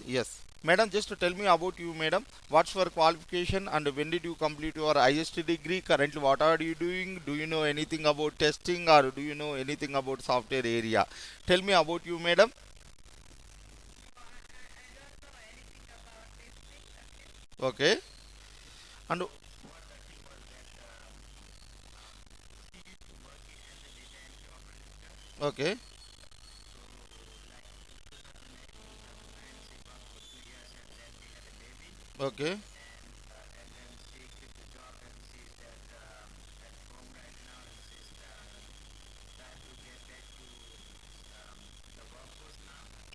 Yes. Madam, just to tell me about you, madam. What's your qualification and when did you complete your IST degree? Currently, what are you doing? Do you know anything about testing or do you know anything about software area? Tell me about you, madam. Okay. And okay. Okay.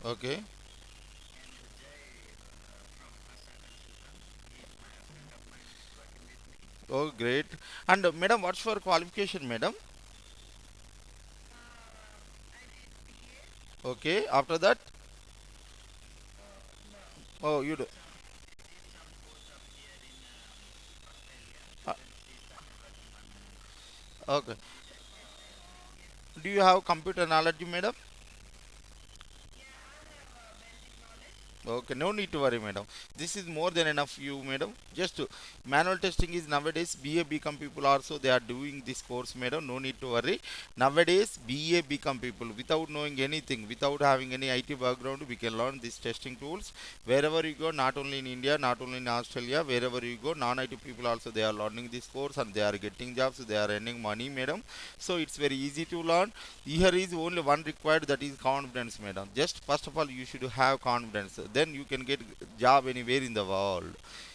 Okay. Oh, great. And madam, what's your qualification, madam? Okay. After that, oh, you do. Uh, okay. Do you have computer knowledge, madam? Okay, no need to worry, madam. This is more than enough, you, madam. Just manual testing is nowadays BA become people also they are doing this course, madam. No need to worry. Nowadays BA become people without knowing anything, without having any IT background, we can learn these testing tools wherever you go. Not only in India, not only in Australia, wherever you go, non-IT people also they are learning this course and they are getting jobs. They are earning money, madam. So it's very easy to learn. Here is only one required, that is confidence, madam. Just first of all you should have confidence, then you can get job anywhere in the world.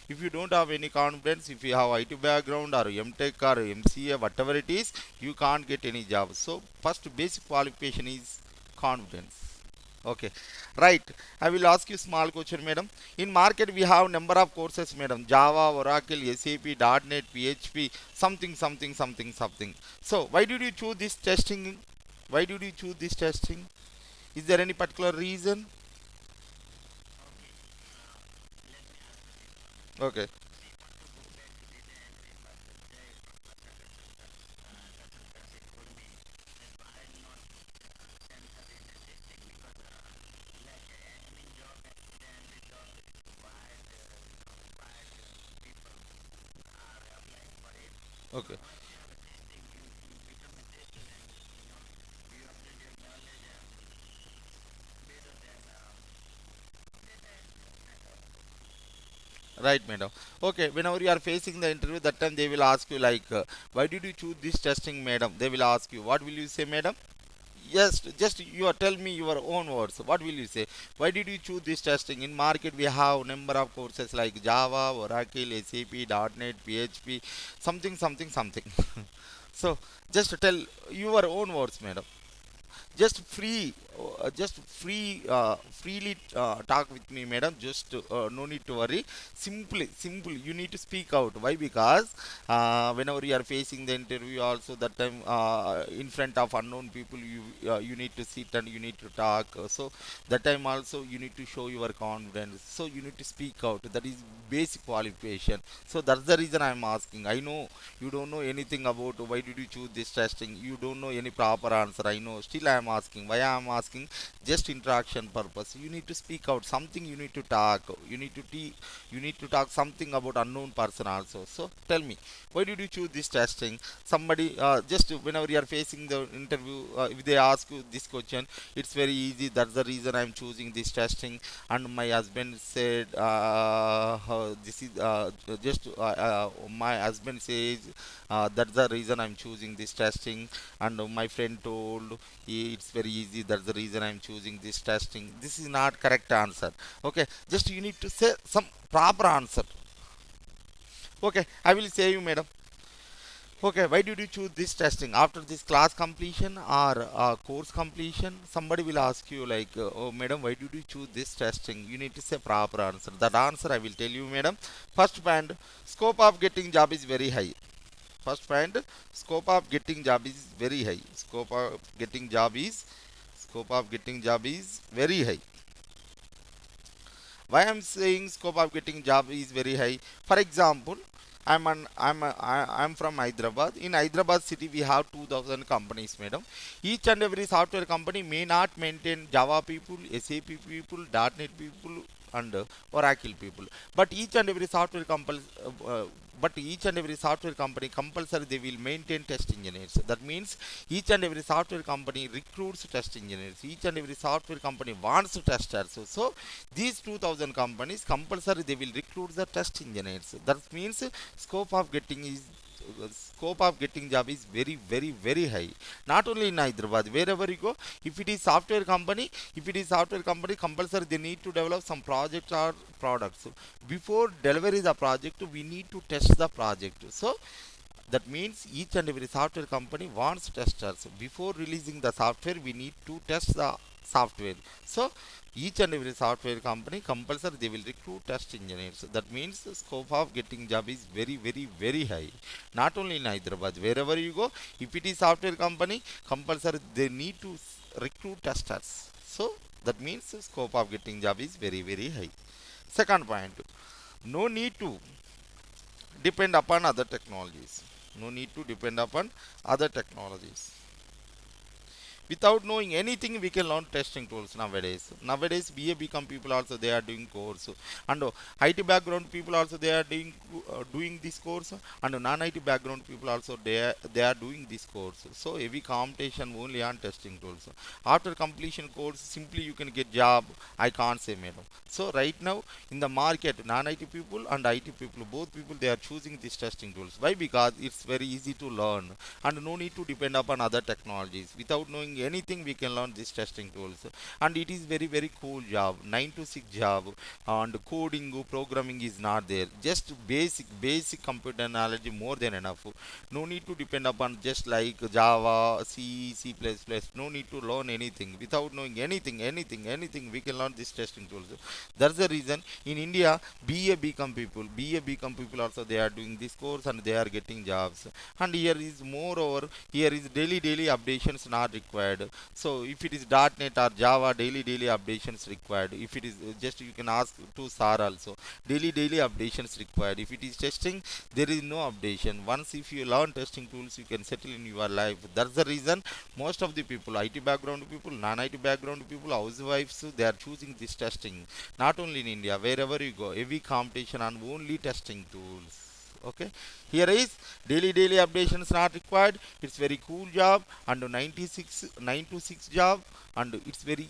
If you don't have any confidence, if you have IT background or MTech or MCA, whatever it is, you can't get any job. So first basic qualification is confidence. Okay, right. I will ask you small question, madam. In market, we have number of courses, madam. Java, Oracle, SAP, .NET, PHP, something, something, something, something. So, why did you choose this testing? Why did you choose this testing? Is there any particular reason? Okay, okay. Right, madam. Okay, whenever you are facing the interview, that time they will ask you like, why did you choose this testing, madam? They will ask you, what will you say, madam? Yes, just you are tell me your own words. What will you say? Why did you choose this testing? In market, we have number of courses like Java, Oracle, SAP, .NET, PHP, something, something, something. So, just tell your own words, madam. Just free, freely talk with me, madam. Just no need to worry. Simple, you need to speak out. Why? Because whenever you are facing the interview also, that time in front of unknown people, you need to sit and you need to talk. So that time also you need to show your confidence, so you need to speak out. That is basic qualification. So that's the reason I'm asking. I know you don't know anything about why did you choose this testing. You don't know any proper answer, I know. Still I am asking. Why I am asking? Just interaction purpose. You need to speak out something. You need to talk. You need to you need to talk something about unknown person also. So tell me, why did you choose this testing? Somebody just whenever you are facing the interview, if they ask you this question, it's very easy. That's the reason I'm choosing this testing. And my husband said this is just my husband says that's the reason I'm choosing this testing. And my friend told, It's very easy, that's the reason I'm choosing this testing." This is not correct answer. Okay, just you need to say some proper answer. Okay, I will say you, madam. Okay, why did you choose this testing? After this class completion or course completion, somebody will ask you like, "Oh, madam, why did you choose this testing?" You need to say proper answer. That answer I will tell you, madam. First point, scope of getting job is very high. First point, scope of getting job is very high. Scope of getting job is very high. Why I'm saying scope of getting job is very high? For example, I'm from Hyderabad. In Hyderabad city, we have 2,000 companies, madam. Each and every software company may not maintain Java people, SAP people, .NET people. and Oracle people. But each and every software company, but each and every software company compulsory they will maintain test engineers. That means each and every software company recruits test engineers. Each and every software company wants testers. So these 2000 companies compulsory they will recruit the test engineers. That means scope of getting is scope of getting job is very very high. Not only in Hyderabad, wherever you go, if it is software company, compulsory they need to develop some project or products. Before delivery the project we need to test the project. So that means each and every software company wants testers. Before releasing the software we need to test the software. So each and every software company compulsory they will recruit test engineers. That means the scope of getting job is very high. Not only in Hyderabad, wherever you go, if it is software company compulsory they need to recruit testers. So that means the scope of getting job is very high. Second point, no need to depend upon other technologies. No need to depend upon other technologies. Without knowing anything we can learn testing tools nowadays BA people also they are doing course, and IT background people also they are doing this course, and non-IT background people also they are doing this course. So heavy competition only on testing tools. After completion course simply you can get job, I can't say madam. So right now in the market non-IT people and IT people both people they are choosing these testing tools. Why? Because it's very easy to learn and no need to depend upon other technologies. Without knowing anything we can learn these testing tools, and it is very cool job, 9 to 6 job, and coding programming is not there, just basic computer knowledge more than enough. No need to depend upon just like Java, C++. No need to learn anything. Without knowing anything we can learn these testing tools. That's the reason in India BA become people also they are doing this course and they are getting jobs. And here is moreover, here is daily updations not required. So if it is .NET or Java, daily updations required. If it is just you can ask to SAR also, daily updations required. If it is testing, there is no updation. Once if you learn testing tools you can settle in your life. That's the reason most of the people, IT background people, non-IT background people, housewives, they are choosing this testing. Not only in India, wherever you go, heavy competition on only testing tools. Okay, here is daily updations not required. It's very cool job, and 9 to 6 job, and it's very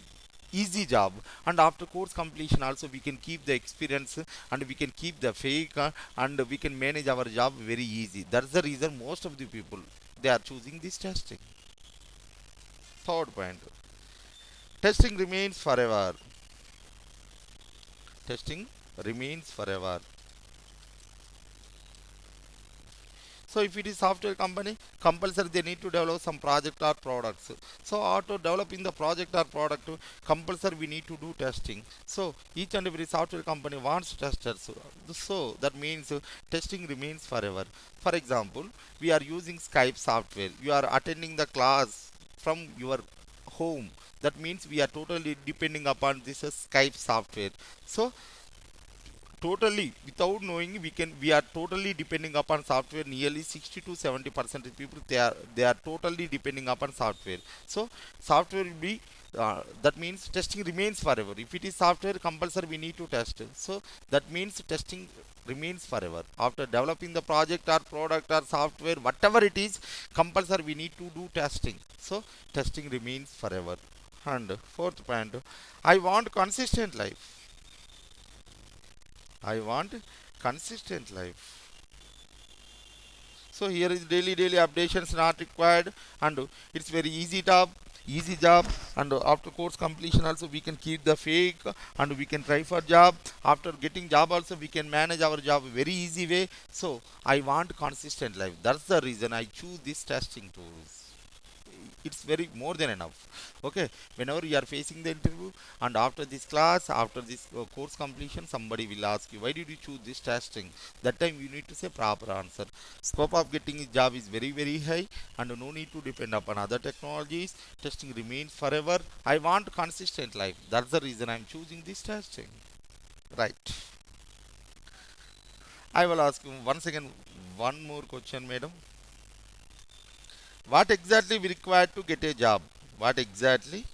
easy job. And after course completion also we can keep the experience, and we can keep the fake, and we can manage our job very easy. That's the reason most of the people they are choosing this testing. Third point, testing remains forever. Testing remains forever. So if it is software company, compulsory they need to develop some project or products. So auto developing the project or product, compulsory we need to do testing. So each and every software company wants testers. So that means testing remains forever. For example, we are using Skype software. You are attending the class from your home. That means we are totally depending upon this Skype software. So totally without knowing we are totally depending upon software. Nearly 60 to 70% of people they are totally depending upon software. So software will be that means testing remains forever. If it is software compulsory we need to test. So that means testing remains forever. After developing the project or product or software whatever it is, compulsory we need to do testing. So testing remains forever. And fourth point, I want consistent life. I want consistent life. So here is daily updations not required, and it's very easy job. And after course completion also we can keep the fake, and we can try for job. After getting job also we can manage our job very easy way. So I want consistent life. That's the reason I choose this testing tools. It's very more than enough. Okay, whenever you are facing the interview, and after this class, after this course completion, somebody will ask you why did you choose this testing. That time you need to say proper answer. Scope of getting a job is very high, and no need to depend upon other technologies. Testing remains forever. I want consistent life. That's the reason I'm choosing this testing. Right. I will ask you once again one more question, madam. What exactly we required to get a job? What exactly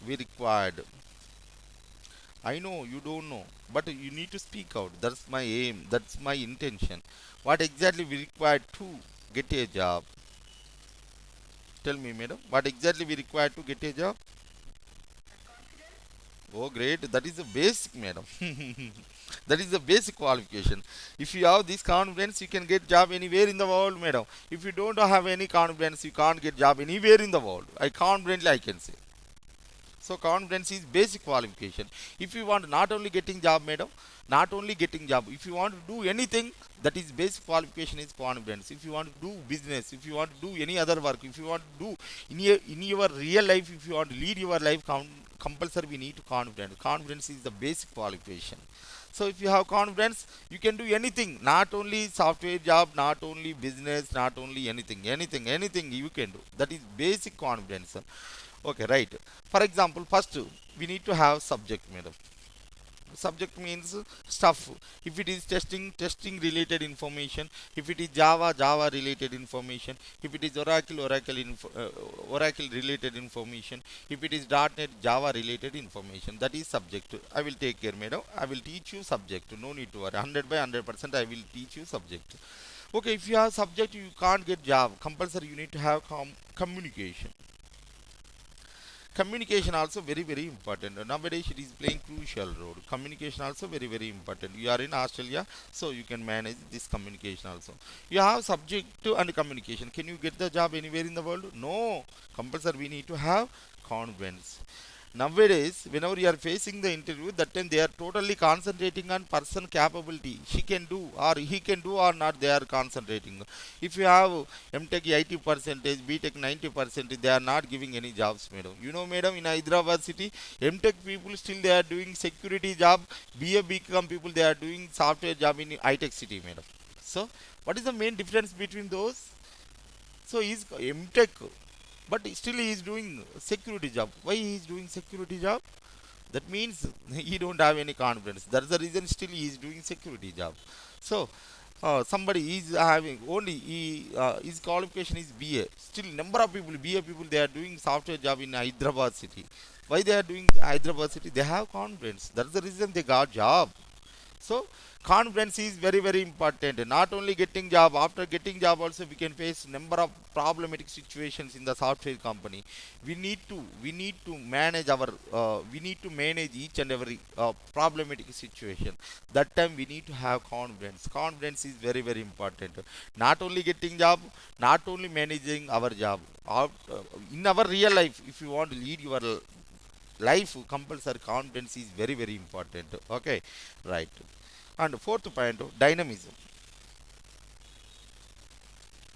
we required? I know you don't know, but you need to speak out. That's my aim. That's my intention. What exactly we require to get a job? Tell me, madam. What exactly we require to get a job? Oh, great. That is the basic, madam. That is the basic qualification. If you have this confidence, you can get job anywhere in the world, madam. If you don't have any confidence, you can't get job anywhere in the world. I confidently I can say. So confidence is basic qualification. If you want not only getting job, madam, not only getting job. If you want to do anything, that is basic qualification is confidence. If you want to do business, if you want to do any other work, if you want to do in your real life, if you want to lead your life, compulsory we need to confidence. Confidence is the basic qualification. So if you have confidence, you can do anything. Not only software job, not only business, not only anything you can do. That is basic confidence. Okay, right. For example, first we need to have subject, madam. Subject means stuff. If it is testing related information. If it is Java related information. If it is Oracle related information. If it is .NET Java related information. That is subject. I will take care, madam. I will teach you subject. No need to worry. 100 by 100% I will teach you subject. Okay, if you have subject, you can't get job. Compulsory, you need to have communication. Communication also very important. Nowadays it is playing crucial role. Communication also very important. You are in Australia, so you can manage this communication also. You have subject to and communication. Can you get the job anywhere in the world? No. Compulsory we need to have confidence. Nowadays, whenever you are facing the interview, that time they are totally concentrating on person capability. She can do or he can do or not, they are concentrating. If you have MTech 80 percentage, BTech 90 percentage, they are not giving any jobs, madam. You know, madam, in Hyderabad city, MTech people still they are doing security job, BA BCom people they are doing software job in high-tech city, madam. So, what is the main difference between those? So, is MTech, but still he is doing security job. Why he is doing security job? That means he don't have any confidence. That's the reason still he is doing security job. So somebody is having only his qualification is BA. Still number of people BA people they are doing software job in Hyderabad city. Why they are doing Hyderabad city? They have confidence. That's the reason they got job. So confidence is very important. Not only getting job, after getting job also we can face number of problematic situations in the software company. We need to manage our we need to manage each and every problematic situation. That time we need to have confidence. Confidence is very important. Not only getting job, not only managing our job. In our real life, if you want to lead your life, compulsory confidence is very important. Okay, right. And fourth point, dynamism.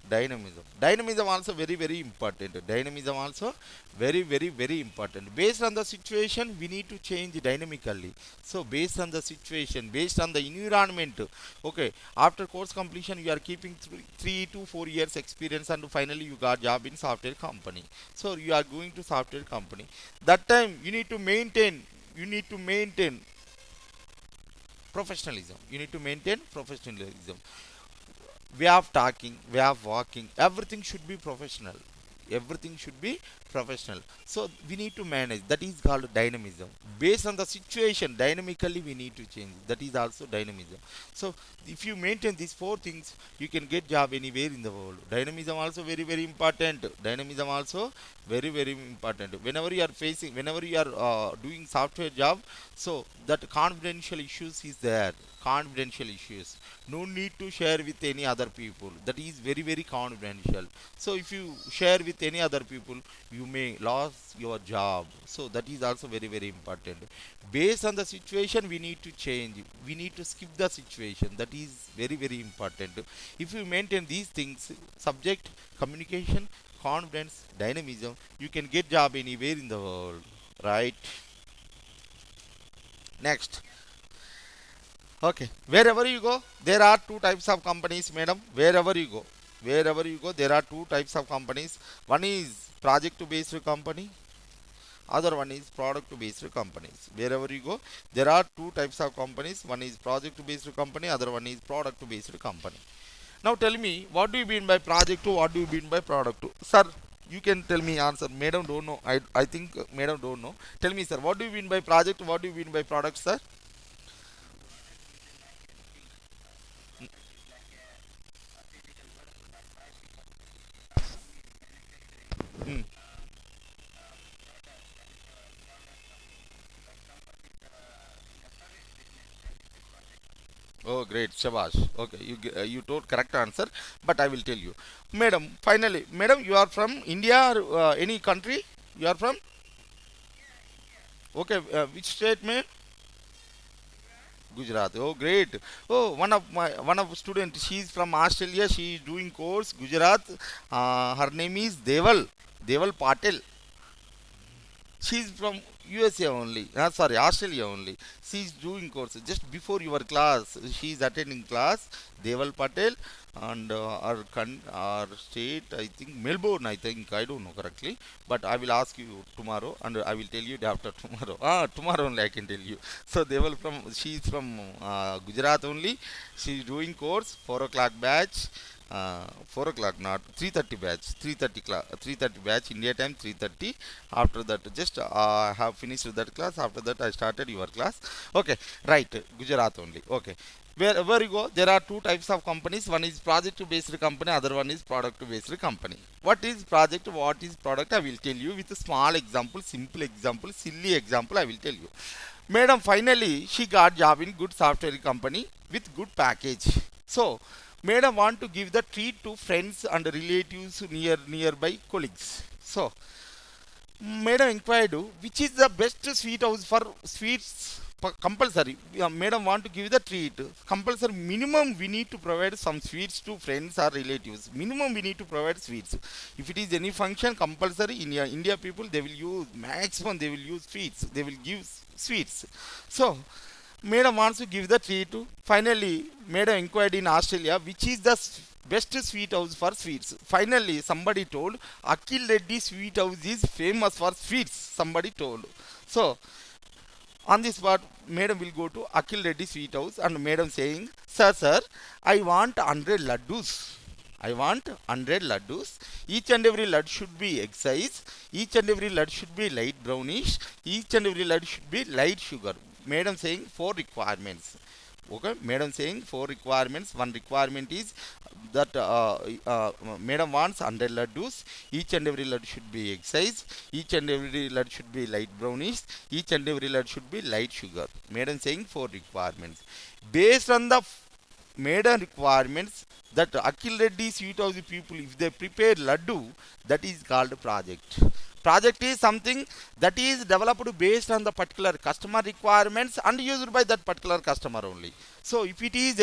Dynamism also very important. Dynamism also very important. Based on the situation we need to change dynamically. So based on the situation, based on the environment. Okay, after course completion you are keeping 3 to 4 years experience and finally you got job in software company. So you are going to software company. That time you need to maintain professionalism. You need to maintain professionalism. Way of talking, way of walking, everything should be professional. Everything should be professional. So we need to manage. That is called dynamism. Based on the situation, dynamically we need to change. That is also dynamism. So if you maintain these four things, you can get job anywhere in the world. Dynamism also very important. Dynamism also very important. Whenever you are doing software job, so that confidential issues is there. Confidential issues no need to share with any other people. That is very confidential. So if you share with any other people, you may lose your job. So that is also very important. Based on the situation we need to change. We need to skip the situation. That is very important. If you maintain these things, subject, communication, confidence, dynamism, you can get job anywhere in the world, right? Next. Okay. Wherever you go, there are two types of companies, madam. Wherever you go, there are two types of companies. One is project-based company. Other one is product-based companies. Wherever you go, there are two types of companies. One is project-based company. Other one is product-based company. Now tell me, what do you mean by project? What do you mean by product? Sir, You can tell me answer. Madam don't know. I think madam don't know. Tell me, sir. What do you mean by project? What do you mean by product, sir? Hmm. Oh, great, Shabash. Okay, you told correct answer, but I will tell you, madam. Finally, madam, you are from India or any country? You are from? Okay, which state, ma'am? Gujarat. Oh, great. Oh, one of student. She is from Australia. She is doing course Gujarat. Her name is Deval. Deval Patel. She's from USA only. Sorry, Australia only. She's doing courses just before your class. She's attending class. Deval Patel and our state. I think Melbourne. I think I don't know correctly, but I will ask you tomorrow, and I will tell you day after tomorrow. Tomorrow only I can tell you. So Deval from she's from Gujarat only. She's doing course 4 o'clock batch. 4 o'clock, not 3:30 batch, 3:30 class, 3:30 batch India time 3:30. After that, just have finished that class. After that, I started your class. Okay, right, Gujarat only. Okay, where you go, there are two types of companies. One is project based company, other one is product based company. What is project? What is product? I will tell you with a small example, simple example, silly example. I will tell you. Madam, finally, she got job in good software company with good package. So, madam want to give the treat to friends and relatives nearby colleagues. So, madam inquired which is the best sweet house for sweets compulsory. Madam want to give the treat. Compulsory minimum we need to provide some sweets to friends or relatives. Minimum we need to provide sweets. If it is any function compulsory in India people they will use maximum they will use sweets. They will give sweets. So Madam wants to give the treat to. Finally, Madam inquired in Australia which is the best sweet house for sweets. Finally, somebody told Akhil Reddy Sweet House is famous for sweets. Somebody told. So, on this spot, Madam will go to Akhil Reddy Sweet House and Madam saying, sir, I want 100 laddus. I want 100 laddus. Each and every lad should be egg size. Each and every lad should be light brownish. Each and every lad should be light sugar. Madam saying four requirements. Okay, Madam saying four requirements. One requirement is that Madam wants 100 laddus. Each and every lad should be egg size. Each and every lad should be light brownish. Each and every lad should be light sugar. Madam saying four requirements. Based on the Madam requirements, that Akhil Reddy Sweet House people, if they prepare laddu, that is called project. Project is something that is developed based on the particular customer requirements and used by that particular customer only. So if it is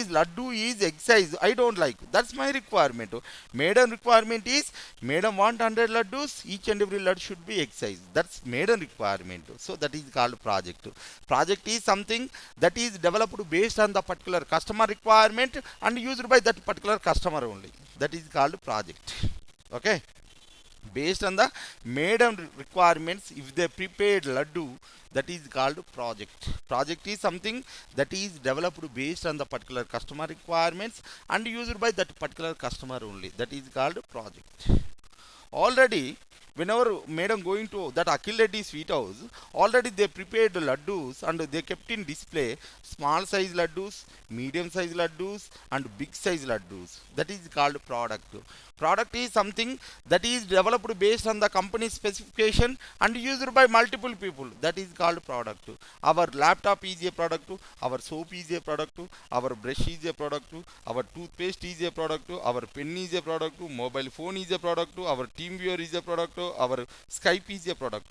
laddu is egg size, I don't like. That's my requirement. Madam requirement is Madam want 100 laddus, each and every lad should be egg size. That's Madam requirement. So that is called project. Project is something that is developed based on the particular customer requirement and used by that particular customer only. That is called project. Okay, based on the Madam requirements, if they prepared laddu, that is called project. Project is something that is developed based on the particular customer requirements and used by that particular customer only. That is called project. Already, whenever Madam going to that Akhil Reddy Sweet House, already they prepared laddus and they kept in display small size laddus, medium size laddus and big size laddus. That is called product. Product is something that is developed based on the company specification and used by multiple people. That is called product. Our laptop is a product, our soap is a product, our brush is a product, our toothpaste is a product, our pen is a product, mobile phone is a product, our TeamViewer is a product, our Skype is a product.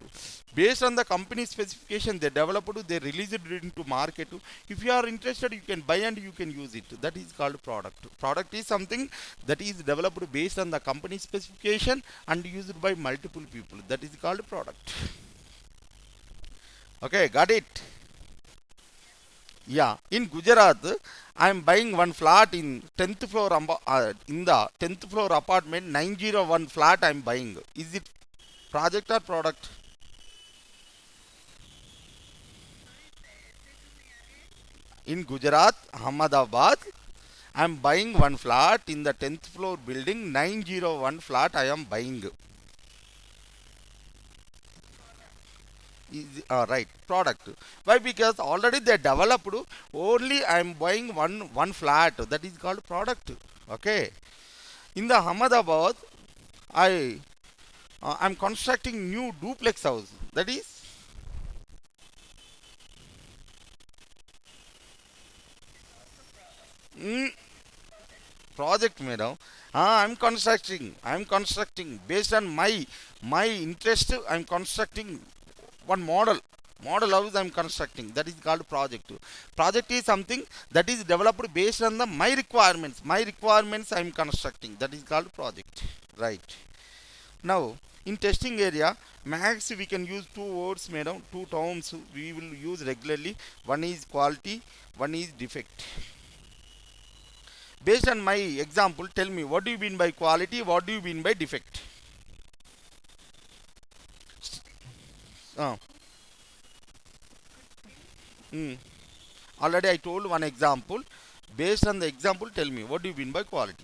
Based on the company specification they developed, they released it into market. If you are interested, you can buy and you can use it. That is called product. Product is something that is developed based on the company specification and used by multiple people. That is called product. Okay, got it? Yeah, in Gujarat, I am buying one flat in 10th floor in the 10th floor apartment 901 flat I am buying. Is it project or product? In Gujarat, Ahmedabad, I'm buying one flat in the 10th floor building, 901 flat I am buying. Is right, product. Why? Because already they developed, only I'm buying one flat. That is called product. Okay. In the Ahmedabad, I'm constructing new duplex house. That is mm, project, madam. I'm constructing based on my interest. I'm constructing one model house. I'm constructing, that is called project is something that is developed based on the my requirements I'm constructing, that is called project, right? Now, in testing area, max we can use two words, madam, two terms we will use regularly. One is quality, one is defect. Based on my example, tell me, what do you mean by quality, what do you mean by defect? uh, mm. Already I told one example. Based on the example, tell me, what do you mean by quality?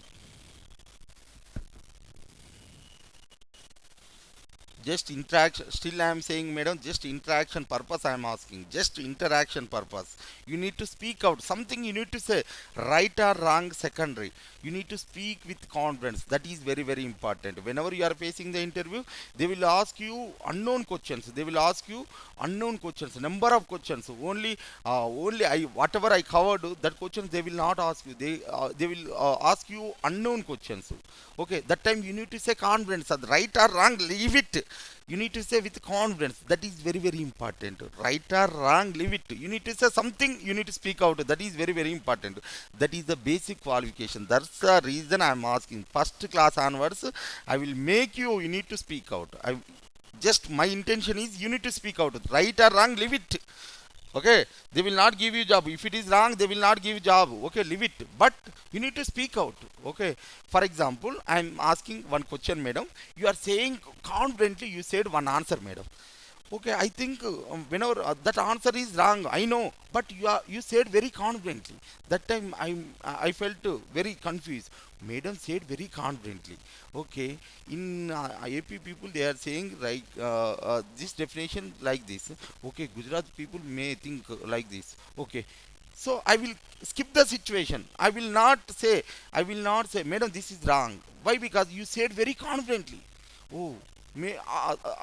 Just interaction. Still, I am saying, madam, just interaction purpose. I am asking. Just interaction purpose. You need to speak out. Something you need to say. Right or wrong, secondary. You need to speak with confidence. That is very, very important. Whenever you are facing the interview, they will ask you unknown questions. They will ask you unknown questions. Number of questions. Only I whatever I covered that questions they will not ask you. They will ask you unknown questions. Okay, that time you need to say confidence. Right or wrong, leave it. You need to say with confidence. That is very, very important. Right or wrong, leave it. You need to say something, you need to speak out. That is very, very important. That is the basic qualification. That's the reason I am asking. First class onwards, I will make you, you need to speak out. Just my intention is you need to speak out. Right or wrong, leave it. Okay, they will not give you job. If it is wrong, they will not give job. Okay, leave it. But you need to speak out. Okay, for example, I am asking one question, madam. You are saying confidently, you said one answer, madam. Okay, I think whenever that answer is wrong, I know, but you said very confidently. That time I felt very confused. Madam said very confidently. Okay, in AP people they are saying like this definition like this. Okay, Gujarat people may think like this. Okay, so I will skip the situation. I will not say, madam, this is wrong. Why? Because you said very confidently. Oh,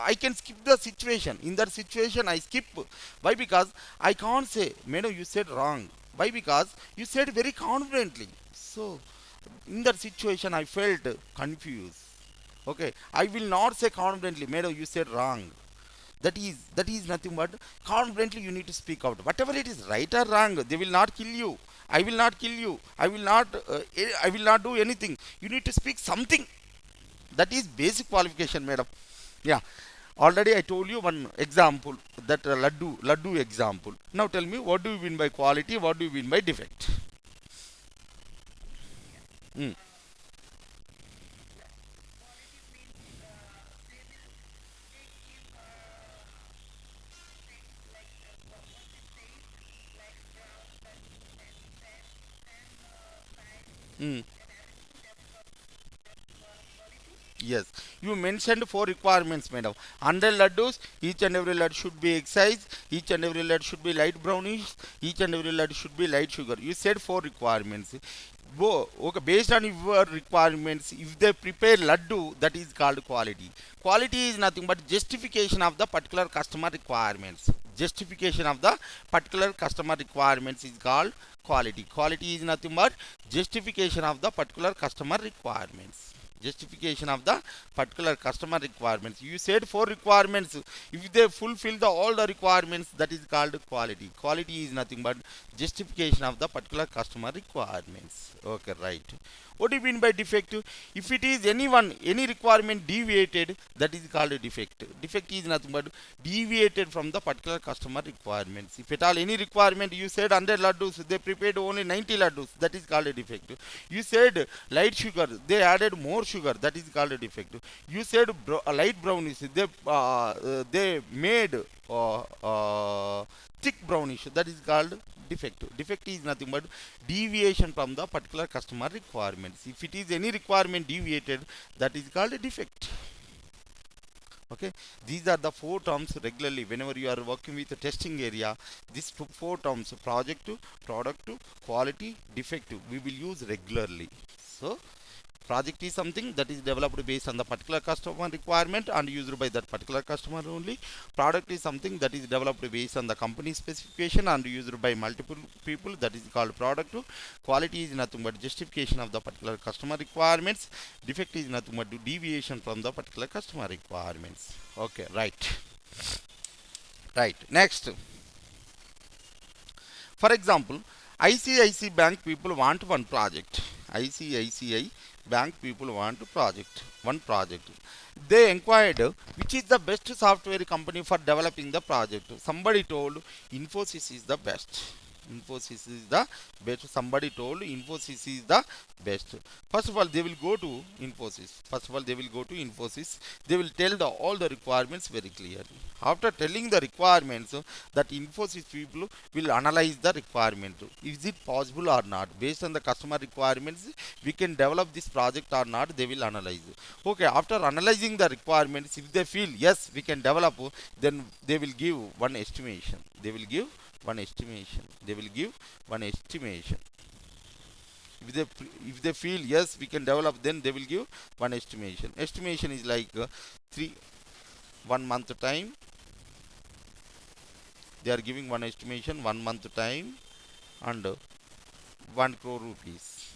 I can skip the situation. In that situation, I skip. Why? Because I can't say, madam, you said wrong. Why? Because you said very confidently. So, in that situation, I felt confused. Okay, I will not say confidently, madam, you said wrong. That is nothing but confidently you need to speak out. Whatever it is, right or wrong, they will not kill you. I will not kill you. I will not do anything. You need to speak something. That is basic qualification, madam. Yeah. Already I told you one example, that laddu example. Now tell me, what do you mean by quality? What do you mean by defect? Mm. Mm. Yes, you mentioned four requirements, madam. 100 laddus, each and every laddu should be egg size, each and every laddu should be light brownish, each and every laddu should be light sugar. You said four requirements. Okay, based on your requirements, if they prepare laddu, that is called quality. Quality is nothing but justification of the particular customer requirements. Justification of the particular customer requirements is called quality. Quality is nothing but justification of the particular customer requirements. Justification of the particular customer requirements. You said four requirements. If they fulfill all the requirements, that is called quality. Quality is nothing but justification of the particular customer requirements. Okay, right. What do you mean by defect? If it is any requirement deviated, that is called a defect. Defect is nothing but deviated from the particular customer requirements. If at all any requirement, you said 100 laddus, they prepared only 90 laddus, that is called a defect. You said light sugar, they added more sugar, that is called a defect. You said light brownish, they made thick brownish, that is called Defect. Defect is nothing but deviation from the particular customer requirements. If it is any requirement deviated, that is called a defect. Okay, these are the four terms regularly whenever you are working with the testing area. These four terms: project, product, quality, defect, we will use regularly. So project is something that is developed based on the particular customer requirement and used by that particular customer only. Product is something that is developed based on the company specification and used by multiple people, that is called product. Quality is nothing but justification of the particular customer requirements. Defect is nothing but deviation from the particular customer requirements. Okay, right, next. For example, ICICI Bank people want one project. ICICI Bank people want one project. They inquired which is the best software company for developing the project. Somebody told Infosys is the best. Infosys is the best. Somebody told Infosys is the best. First of all, they will go to Infosys. First of all, they will go to Infosys. They will tell all the requirements very clearly. After telling the requirements, that Infosys people will analyze the requirement. Is it possible or not? Based on the customer requirements, we can develop this project or not, they will analyze. Okay, after analyzing the requirements, if they feel yes, we can develop, then they will give one estimation. They will give one estimation. They will give one estimation. If they feel yes, we can develop, then they will give one estimation. Estimation is like 1 month time. They are giving one estimation, 1 month time, and 1 crore rupees.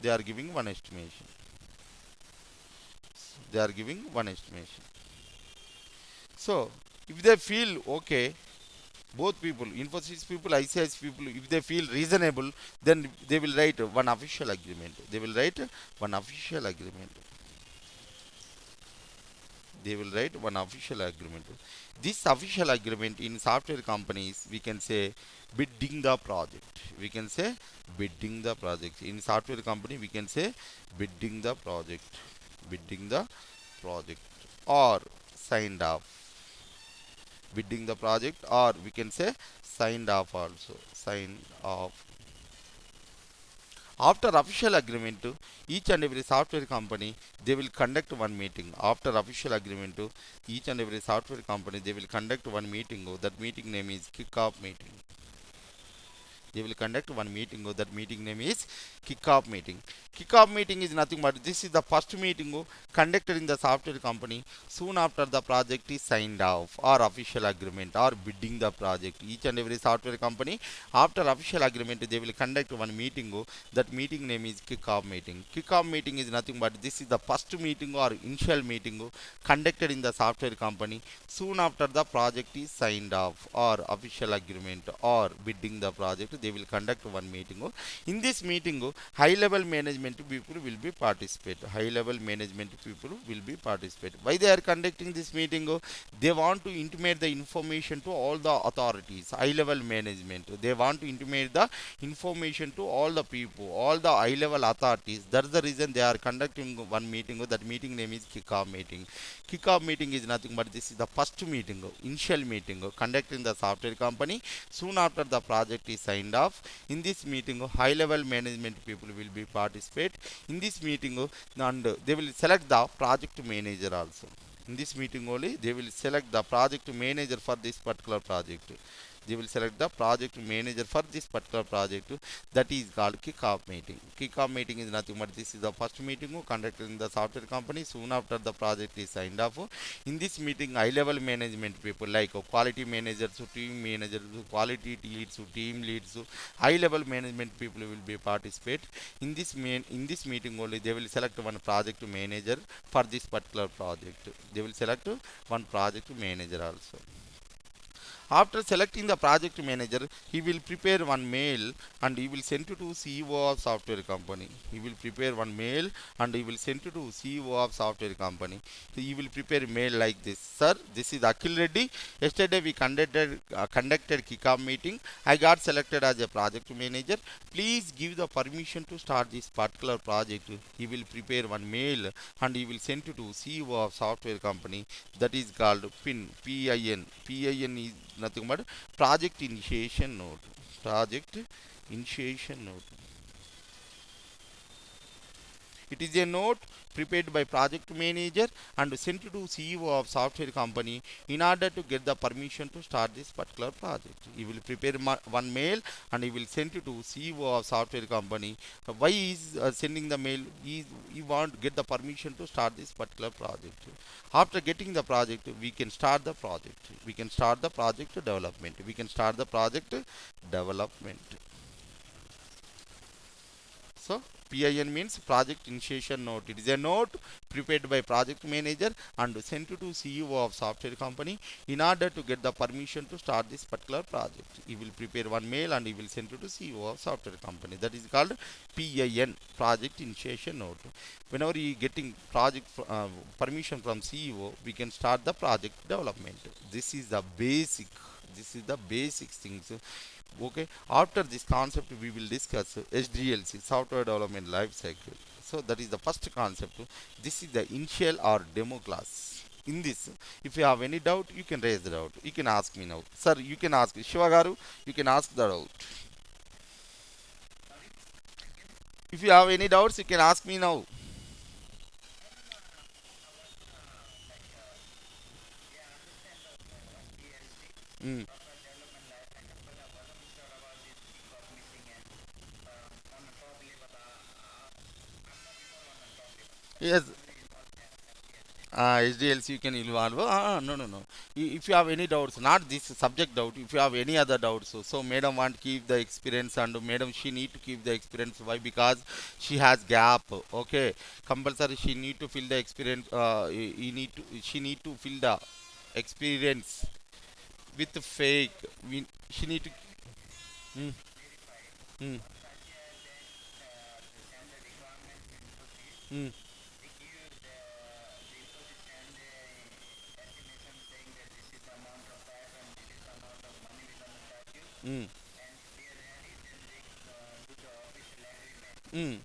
They are giving one estimation. They are giving one estimation. So if they feel okay, both people, Infosys people, ICICI people, if they feel reasonable, then they will write one official agreement. They will write one official agreement. They will write one official agreement. This official agreement in software companies, we can say bidding the project. We can say bidding the project. In software company, we can say bidding the project. Bidding the project or signed off. Bidding the project, or we can say signed off also. Signed off. After official agreement, each and every software company, they will conduct one meeting. After official agreement, each and every software company, they will conduct one meeting. That meeting name is kickoff meeting. They will conduct one meeting. That meeting name is kickoff meeting. Kickoff meeting is nothing but this is the first meeting conducted in the software company soon after the project is signed off or official agreement or bidding the project. Each and every software company, after official agreement, they will conduct one meeting. That meeting name is kickoff meeting. Kickoff meeting is nothing but this is the first meeting or initial meeting conducted in the software company soon after the project is signed off or official agreement or bidding the project. They will conduct one meeting. In this meeting, high level management people will be participate. High level management people will be participate. Why they are conducting this meeting? They want to intimate the information to all the authorities, high level management. They want to intimate the information to all the people, all the high level authorities. That's the reason they are conducting one meeting. That meeting name is kickoff meeting. Kickoff meeting is nothing but this is the first meeting, initial meeting conducted in the software company soon after the project is signed off. In this meeting, high level management people will be participate. In this meeting, and they will select the project manager also. In this meeting only, they will select the project manager for this particular project. They will select the project manager for this particular project. That is called kickoff meeting. Kickoff meeting is nothing but this is the first meeting conducted in the software company soon after the project is signed off. In this meeting, high level management people like quality managers, team managers, quality leads, team leads, high level management people will be participate. In this meeting only, they will select one project manager for this particular project. They will select one project manager also. After selecting the project manager, he will prepare one mail and he will send it to CEO of software company. He will prepare one mail and he will send it to CEO of software company. He will prepare mail like this: Sir, this is Akhil Reddy. Yesterday we conducted kickoff meeting. I got selected as a project manager. Please give the permission to start this particular project. He will prepare one mail and he will send it to CEO of software company. That is called PIN. PIN is nothing but project initiation note. Project initiation note. It is a note prepared by project manager and sent to CEO of software company in order to get the permission to start this particular project. He will prepare one mail and he will send it to CEO of software company. Why is sending the mail? He want to get the permission to start this particular project. After getting the project, we can start the project. We can start the project development. We can start the project development. So PIN means project initiation note. It is a note prepared by project manager and sent to CEO of software company in order to get the permission to start this particular project. He will prepare one mail and he will send it to CEO of software company. That is called PIN, project initiation note. Whenever you getting project permission from CEO, we can start the project development. This is the basic. This is the basic things. Okay, after this concept we will discuss SDLC, software development life cycle. So that is the first concept. This is the initial or demo class. In this, if you have any doubt, you can raise the doubt. You can ask me now, sir. You can ask Shivagaru. You can ask the doubt. If you have any doubts, you can ask me now. Mm. Yes, SDLC you can involve. No, no, no. If you have any doubts, not this subject doubt, if you have any other doubts, so madam want to keep the experience and madam she need to keep the experience. Why? Because she has gap. Okay, compulsory she need to fill the experience. She need to fill the experience with fake. She need to. Mm, mm, mm, mm, mm,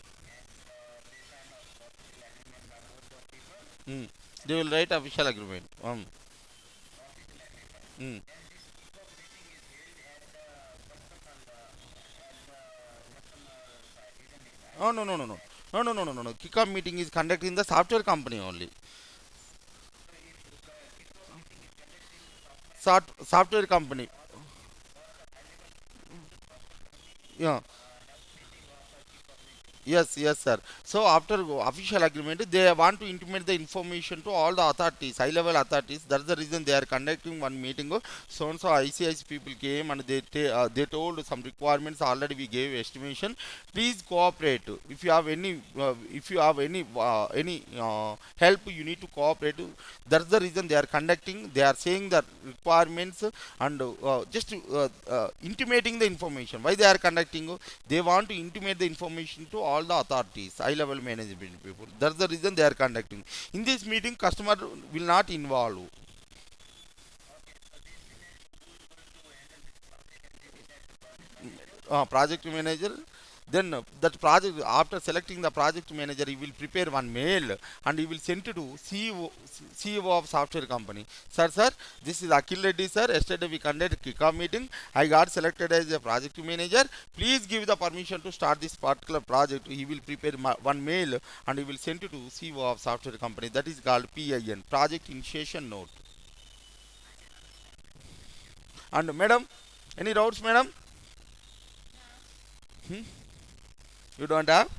mm. They will write official agreement. Mm. Oh, no, no, no, no. No, no, no, no, no, no. Kickoff meeting is conducted in the software company only. Software company. Yeah. Yes, yes, sir. So after official agreement, they want to intimate the information to all the authorities, high-level authorities. That's the reason they are conducting one meeting. So and so ICIC people came and they told some requirements already. We gave estimation. Please cooperate. If you have any help, you need to cooperate. That's the reason they are conducting. They are saying the requirements and just intimating the information. Why they are conducting? They want to intimate the information to all the authorities, high level management people. That's the reason they are conducting. In this meeting, customer will not involve. Project manager. Then that project after selecting the project manager, he will prepare one mail and he will send it to CEO of software company. Sir, this is Akhil Reddy, sir. Yesterday we conducted kickoff meeting. I got selected as a project manager. Please give the permission to start this particular project. He will prepare one mail and he will send it to CEO of software company. That is called PIN, project initiation note. And madam, any doubts, madam? Hmm? You don't have?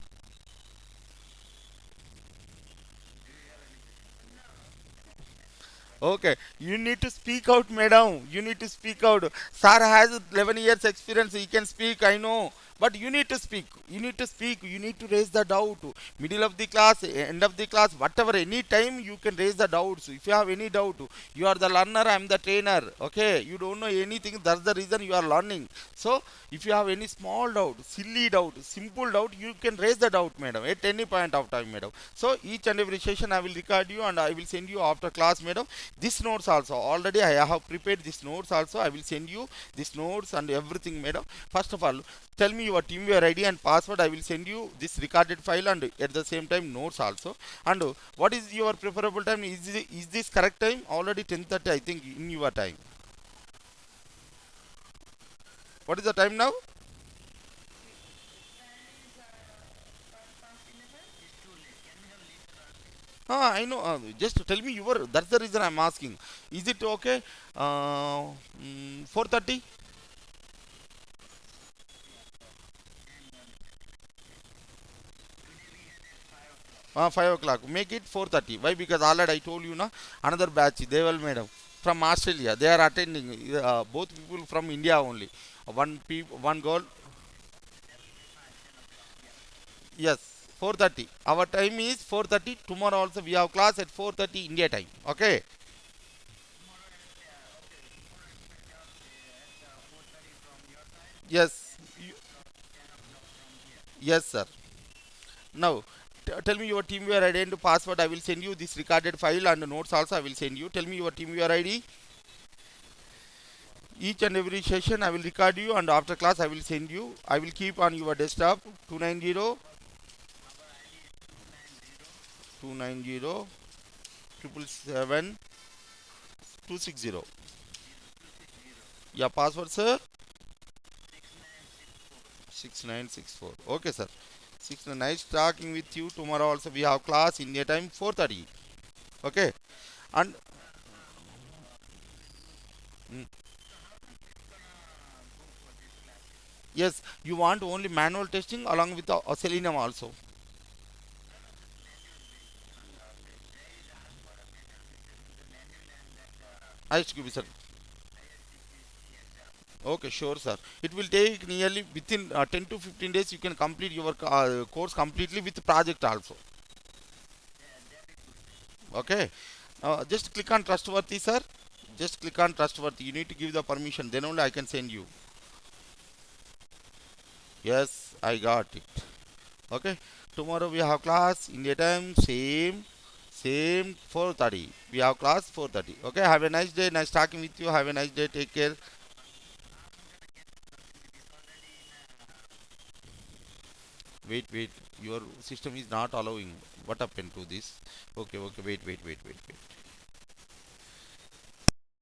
Okay, you need to speak out, madam. You need to speak out. Sir has 11 years experience. He can speak. I know, but you need to speak. You need to speak. You need to raise the doubt. Middle of the class, end of the class, whatever. Any time you can raise the doubts. If you have any doubt, you are the learner. I am the trainer. Okay, you don't know anything. That's the reason you are learning. So, if you have any small doubt, silly doubt, simple doubt, you can raise the doubt, madam. At any point of time, madam. So, each and every session I will record you and I will send you after class, madam. This notes also already I have prepared this notes also. I will send you this notes and everything, madam. First of all, tell me your teamwear ID and password. I will send you this recorded file and at the same time notes also. And what is your preferable time? Is this correct time? Already 10:30 I think in your time. What is the time now? I know. Just tell me your. That's the reason I'm asking. Is it okay? 4:30. 5 o'clock. Make it 4:30. Why? Because already I told you na another batch. They will madam from Australia. They are attending. Both people from India only. One girl. Yes. 4:30. Our time is 4:30. Tomorrow also we have class at 4:30 India time. Okay. Yes. Yes, sir. Now, tell me your TeamViewer ID and password. I will send you this recorded file and notes also. I will send you. Tell me your TeamViewer ID. Each and every session I will record you, and after class I will send you. I will keep on your desktop 290 290 777 260. Yeah, password sir 6964. Okay, sir. Six. Nice talking with you. Tomorrow also we have class India time 4:30. Okay, and mm, yes, you want only manual testing along with the Selenium also. ISQB, sir. Okay, sure, sir. It will take nearly within 10 to 15 days. You can complete your course completely with project also. Okay. Just click on trustworthy, sir. Just click on trustworthy. You need to give the permission. Then only I can send you. Yes, I got it. Okay. Tomorrow we have class India time same 4:30. We have class 4:30. Okay. Have a nice day. Nice talking with you. Have a nice day. Take care. Wait. Your system is not allowing. What happened to this? Okay. Wait.